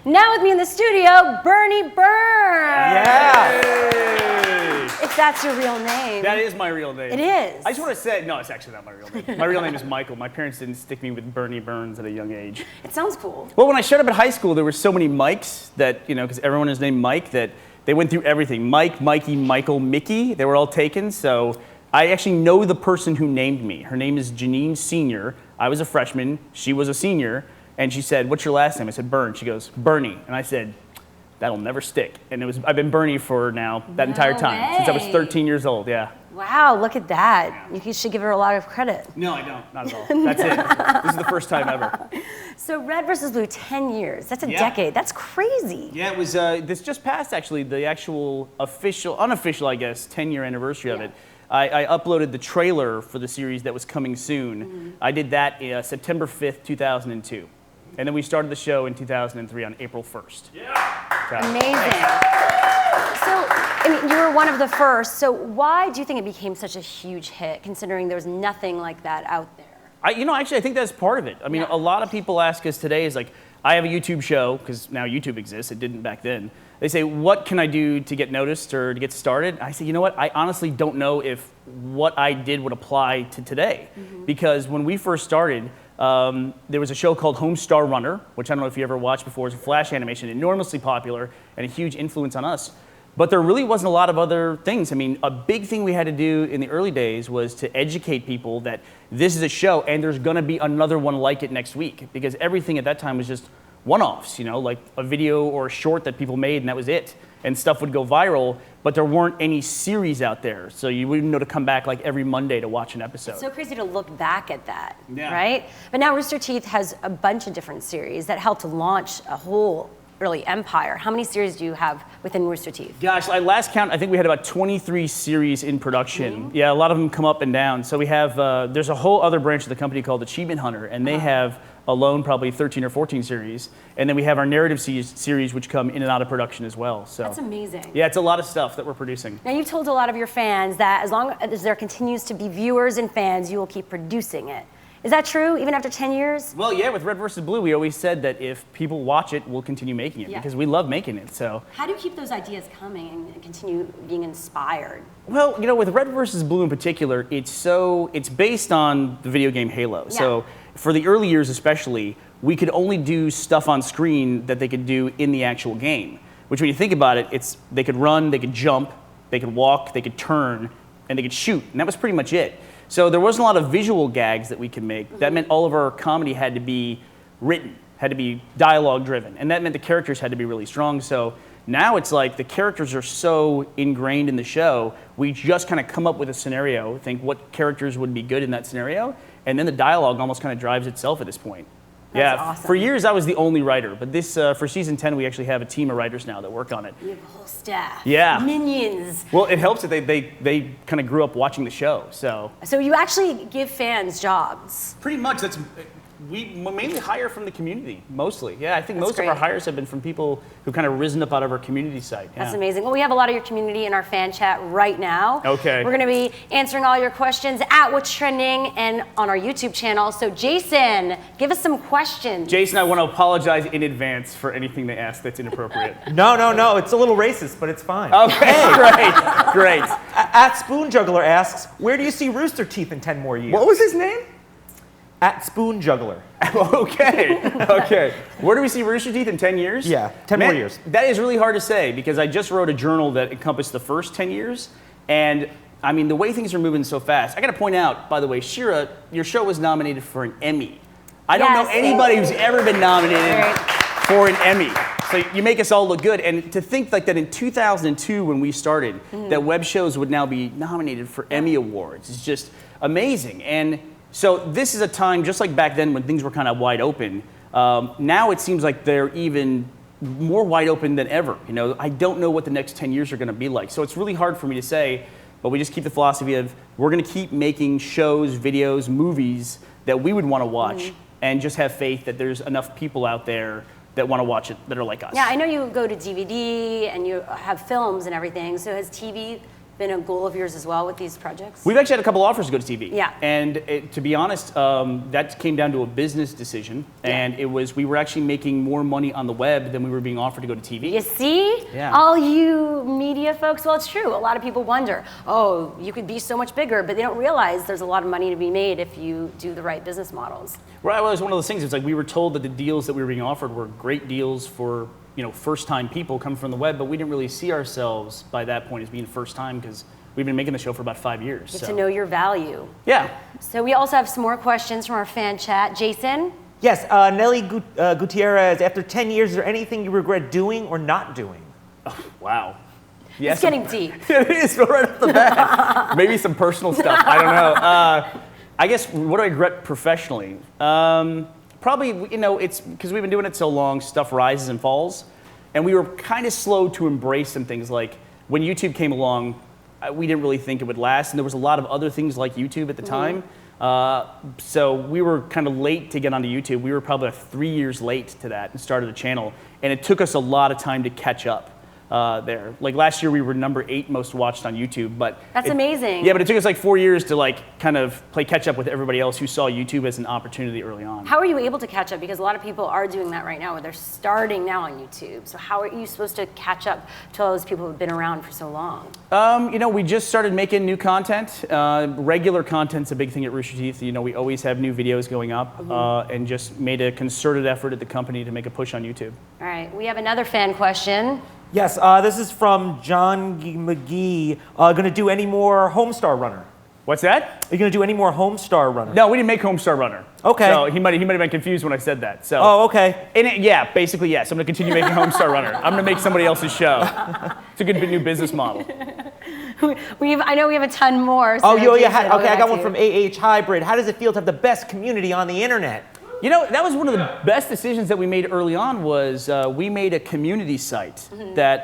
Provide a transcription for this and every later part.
Now with me in the studio, Burnie Burns. Yeah. If that's your real name. That is my real name. It is. I just want to say, no, it's actually not my real name. My real name is Michael. My parents didn't stick me with Burnie Burns at a young age. It sounds cool. Well, when I showed up at high school, there were so many Mikes that, because everyone is named Mike, that they went through everything. Mike, Mikey, Michael, Mickey, they were all taken. So I actually know the person who named me. Her name is Janine Senior. I was a freshman. She was a senior. And she said, "What's your last name?" I said, "Burns." She goes, "Burnie." And I said, "That'll never stick." And I've been Burnie for now that entire time, since I was 13 years old, yeah. Wow, look at that. You should give her a lot of credit. No, I don't, not at all. That's it. This is the first time ever. So Red versus Blue, 10 years. That's a decade. That's crazy. Yeah, it was, this just passed actually, the actual unofficial, I guess, 10-year anniversary of it. I uploaded the trailer for the series that was coming soon. I did that September 5th, 2002. And then we started the show in 2003 on April 1st. Yeah. Amazing. So, I mean, you were one of the first. So why do you think it became such a huge hit, considering there's nothing like that out there? Actually, I think that's part of it. I mean, a lot of people ask us today is like, I have a YouTube show, because now YouTube exists, it didn't back then. They say, what can I do to get noticed or to get started? I say, you know what, I honestly don't know if what I did would apply to today. Because when we first started, there was a show called Homestar Runner, which I don't know if you ever watched before. It's a Flash animation, enormously popular and a huge influence on us. But there really wasn't a lot of other things. I mean, a big thing we had to do in the early days was to educate people that this is a show and there's gonna be another one like it next week. Because everything at that time was just one-offs, like a video or a short that people made and that was it. And stuff would go viral, but there weren't any series out there. So you wouldn't know to come back like every Monday to watch an episode. It's so crazy to look back at that, right? But now Rooster Teeth has a bunch of different series that helped to launch a whole early empire. How many series do you have within Rooster Teeth? Gosh, last count, I think we had about 23 series in production. Yeah, a lot of them come up and down. So we have, there's a whole other branch of the company called Achievement Hunter, and they have alone probably 13 or 14 series. And then we have our narrative series, which come in and out of production as well. So that's amazing. Yeah, it's a lot of stuff that we're producing. Now, you've told a lot of your fans that as long as there continues to be viewers and fans, you will keep producing it. Is that true, even after 10 years? Well, yeah, with Red versus Blue, we always said that if people watch it, we'll continue making it because we love making it. So how do you keep those ideas coming and continue being inspired? Well, with Red versus Blue in particular, it's based on the video game Halo. Yeah. So for the early years especially, we could only do stuff on screen that they could do in the actual game. Which when you think about it, they could run, they could jump, they could walk, they could turn, and they could shoot. And that was pretty much it. So there wasn't a lot of visual gags that we could make. That meant all of our comedy had to be written, had to be dialogue driven. And that meant the characters had to be really strong. So now it's like the characters are so ingrained in the show, we just kind of come up with a scenario, think what characters would be good in that scenario, and then the dialogue almost kind of drives itself at this point. That's awesome. For years I was the only writer, but this for season 10 we actually have a team of writers now that work on it. You have a whole staff. Yeah. Minions. Well, it helps that they kind of grew up watching the show, so. So you actually give fans jobs. Pretty much. We mainly hire from the community, mostly. Yeah, I think most of our hires have been from people who've kind of risen up out of our community site. Yeah. That's amazing. Well, we have a lot of your community in our fan chat right now. Okay. We're going to be answering all your questions at What's Trending and on our YouTube channel. So Jason, give us some questions. Jason, I want to apologize in advance for anything they ask that's inappropriate. No, it's a little racist, but it's fine. Okay, great. At Spoon Juggler asks, where do you see Rooster Teeth in 10 more years? What was his name? At Spoon Juggler. Okay. Where do we see Rooster Teeth in 10 years? Yeah, 10 more years. That is really hard to say because I just wrote a journal that encompassed the first 10 years. And I mean, the way things are moving so fast. I got to point out, by the way, Shira, your show was nominated for an Emmy. I don't know anybody who's ever been nominated for an Emmy. So you make us all look good. And to think like that in 2002 when we started, that web shows would now be nominated for Emmy Awards is just amazing. And so this is a time, just like back then when things were kind of wide open, now it seems like they're even more wide open than ever. I don't know what the next 10 years are going to be like. So it's really hard for me to say, but we just keep the philosophy of we're going to keep making shows, videos, movies that we would want to watch and just have faith that there's enough people out there that want to watch it that are like us. Yeah, I know you go to DVD and you have films and everything. So has TV been a goal of yours as well with these projects? We've actually had a couple offers to go to TV. Yeah. And to be honest, that came down to a business decision. And we were actually making more money on the web than we were being offered to go to TV. You see? Yeah. All you media folks, well, it's true. A lot of people wonder, oh, you could be so much bigger, but they don't realize there's a lot of money to be made if you do the right business models. Right, well, it was one of those things. It's like we were told that the deals that we were being offered were great deals for first-time people coming from the web, but we didn't really see ourselves by that point as being first-time because we've been making the show for about 5 years. Get to know your value. Yeah. So we also have some more questions from our fan chat. Jason? Yes, Nelly Gutierrez, after 10 years, is there anything you regret doing or not doing? Oh, wow. Yes, It's getting deep. It is right off the bat. Maybe some personal stuff. I don't know. I guess what do I regret professionally? Probably, it's because we've been doing it so long, stuff rises and falls. And we were kind of slow to embrace some things. Like when YouTube came along, we didn't really think it would last. And there was a lot of other things like YouTube at the time. So we were kind of late to get onto YouTube. We were probably 3 years late to that and started the channel. And it took us a lot of time to catch up. There. Like last year we were number 8 most watched on YouTube, but That's amazing. Yeah, but it took us like 4 years to kind of play catch up with everybody else who saw YouTube as an opportunity early on. How are you able to catch up? Because a lot of people are doing that right now, where they're starting now on YouTube. So how are you supposed to catch up to all those people who've been around for so long? We just started making new content. Regular content's a big thing at Rooster Teeth. We always have new videos going up, and just made a concerted effort at the company to make a push on YouTube. All right, we have another fan question. Yes, this is from John McGee. Going to do any more Homestar Runner? What's that? Are you going to do any more Homestar Runner? No, we didn't make Homestar Runner. Okay. So he might have been confused when I said that. So. Oh, okay. Basically yes. I'm going to continue making Homestar Runner. I'm going to make somebody else's show. It's a good new business model. I know we have a ton more. So Oh, yeah. Jason, Okay, I got one from AH Hybrid. How does it feel to have the best community on the internet? That was one of the best decisions that we made early on was we made a community site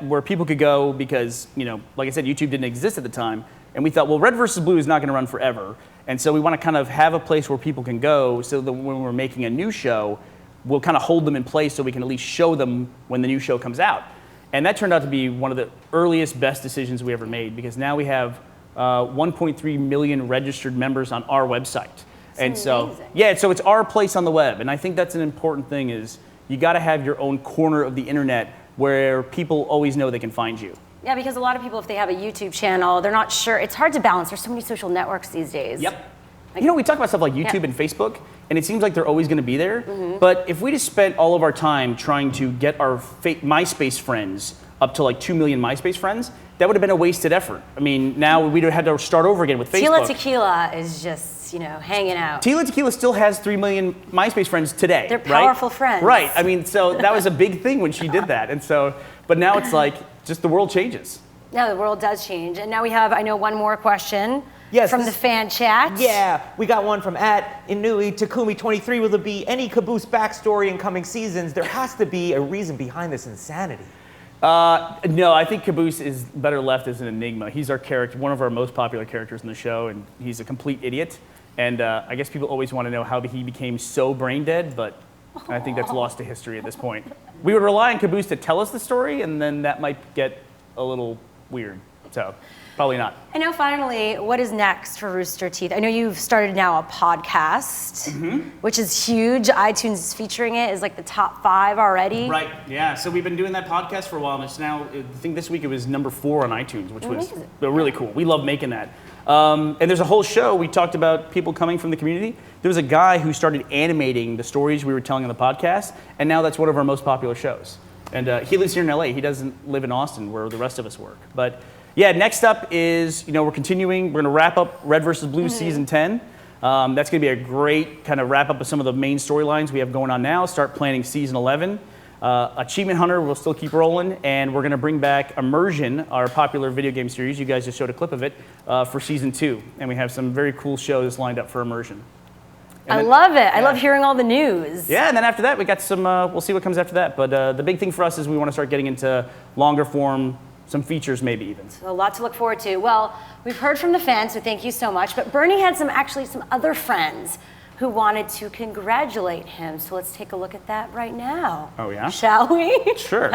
where people could go because, like I said, YouTube didn't exist at the time. And we thought, well, Red versus Blue is not going to run forever. And so we want to kind of have a place where people can go so that when we're making a new show, we'll kind of hold them in place so we can at least show them when the new show comes out. And that turned out to be one of the earliest, best decisions we ever made because now we have 1.3 million registered members on our website. And so, amazing. So it's our place on the web. And I think that's an important thing is you got to have your own corner of the internet where people always know they can find you. Yeah, because a lot of people, if they have a YouTube channel, they're not sure. It's hard to balance. There's so many social networks these days. Yep. We talk about stuff like YouTube and Facebook, and it seems like they're always going to be there. But if we just spent all of our time trying to get our MySpace friends up to like 2 million MySpace friends, that would have been a wasted effort. I mean, now we'd have had to start over again with Facebook. Tila Tequila is just, hanging out. Tila Tequila still has 3 million MySpace friends today. They're powerful friends. Right. I mean, so that was a big thing when she did that. And so, but now it's like, just the world changes. No, the world does change. And now we have, one more question from the fan chat. Yeah, we got one from @Inui Takumi23. Will there be any Caboose backstory in coming seasons? There has to be a reason behind this insanity. No, I think Caboose is better left as an enigma. He's our character, one of our most popular characters in the show, and he's a complete idiot. And I guess people always want to know how he became so brain dead, but I think that's lost to history at this point. We would rely on Caboose to tell us the story, and then that might get a little weird. So probably not. And now finally, what is next for Rooster Teeth? I know you've started now a podcast, which is huge. iTunes is featuring it, is like the top 5 already. Right, yeah. So we've been doing that podcast for a while, and it's now, I think this week it was number 4 on iTunes, which was really cool. We love making that. And there's a whole show. We talked about people coming from the community. There was a guy who started animating the stories we were telling on the podcast, and now that's one of our most popular shows. And he lives here in LA. He doesn't live in Austin, where the rest of us work. But yeah, next up is, we're continuing. We're going to wrap up Red vs. Blue season 10. That's going to be a great kind of wrap up of some of the main storylines we have going on now. Start planning season 11. Achievement Hunter will still keep rolling, and we're going to bring back Immersion, our popular video game series. You guys just showed a clip of it for season 2, and we have some very cool shows lined up for Immersion. I love it. I love hearing all the news. Yeah, and then after that, we got some. We'll see what comes after that. But the big thing for us is we want to start getting into longer form, some features maybe even. So a lot to look forward to. Well, we've heard from the fans, so thank you so much. But Burnie had some other friends who wanted to congratulate him. So let's take a look at that right now. Oh, yeah? Shall we? Sure.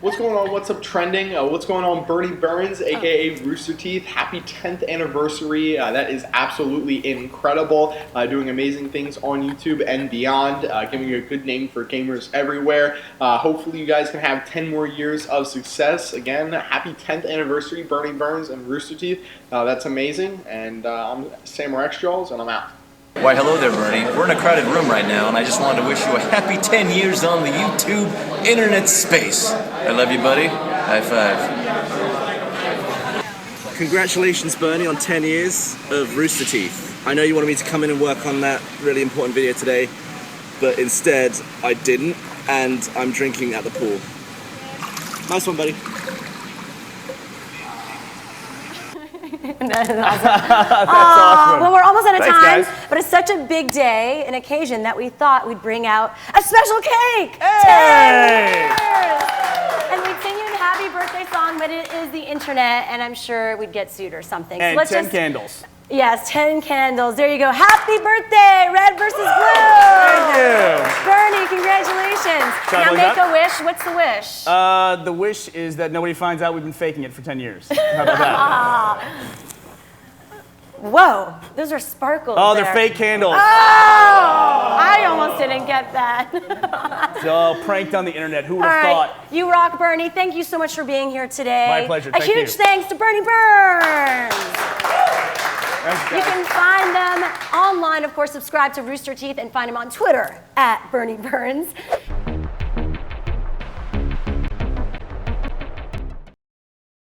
What's going on? What's up trending? What's going on? Burnie Burns, aka Rooster Teeth. Happy 10th anniversary. That is absolutely incredible. Doing amazing things on YouTube and beyond. Giving you a good name for gamers everywhere. Hopefully you guys can have 10 more years of success. Again, happy 10th anniversary, Burnie Burns and Rooster Teeth. That's amazing. And I'm Samurai X Jaws, and I'm out. Why, hello there, Burnie. We're in a crowded room right now, and I just wanted to wish you a happy 10 years on the YouTube internet space. I love you, buddy. High five. Congratulations, Burnie, on 10 years of Rooster Teeth. I know you wanted me to come in and work on that really important video today, but instead, I didn't, and I'm drinking at the pool. Nice one, buddy. That's awesome. Well, we're almost out of Thanks, time, guys. but it's such a big day, an occasion, that we thought we'd bring out a special cake. Hey! 10 years! And we'd sing you a happy birthday song, but it is the internet, and I'm sure we'd get sued or something. And so let's 10 candles. Yes, 10 candles. There you go. Happy birthday, red versus blue. Thank you. Burnie, congratulations. Shall I Now believe make that? a wish. What's the wish? The wish is that nobody finds out we've been faking it for 10 years. How about that? Whoa, those are sparkles. Oh, they're there. fake candles. Oh, I almost didn't get that. It's all pranked on the internet. Who would All have right, thought? you rock, Burnie. Thank you so much for being here today. My pleasure. A Thank huge you. thanks to Burnie Burns. Thanks, You guys. can find them online, of course. Subscribe to Rooster Teeth and find him on Twitter at Burnie Burns.